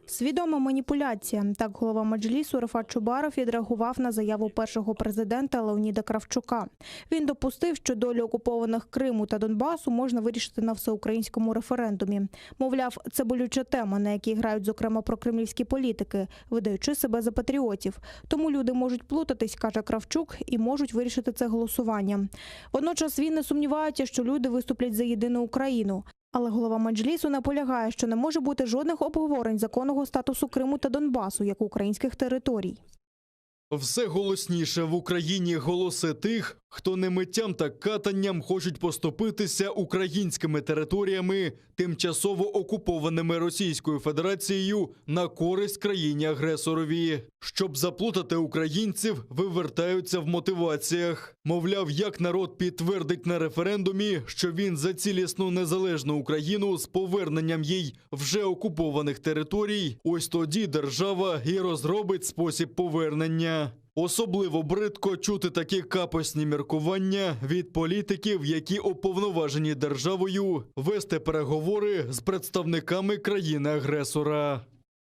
Свідома маніпуляція. Так голова Меджлісу Рефат Чубаров відреагував на заяву першого президента Леоніда Кравчука. Він допустив, що долю окупованих Криму та Донбасу можна вирішити на всеукраїнському референдумі. Мовляв, це болюча тема, на якій грають, зокрема, прокремлівські політики, видаючи себе за патріотів. Тому люди можуть плутатись, каже Кравчук, і можуть вирішити це голосуванням. Водночас він не сумнівається, що люди виступлять за єдину Україну. Але голова Меджлісу наполягає, що не може бути жодних обговорень законного статусу Криму та Донбасу як українських територій. Все голосніше в Україні голоси тих, хто не миттям та катанням хочуть поступитися українськими територіями, тимчасово окупованими Російською Федерацією, на користь країні-агресорові. Щоб заплутати українців, вивертаються в мотиваціях. Мовляв, як народ підтвердить на референдумі, що він за цілісну незалежну Україну з поверненням їй вже окупованих територій, ось тоді держава і розробить спосіб повернення. Особливо бридко чути такі капосні міркування від політиків, які уповноважені державою вести переговори з представниками країни-агресора.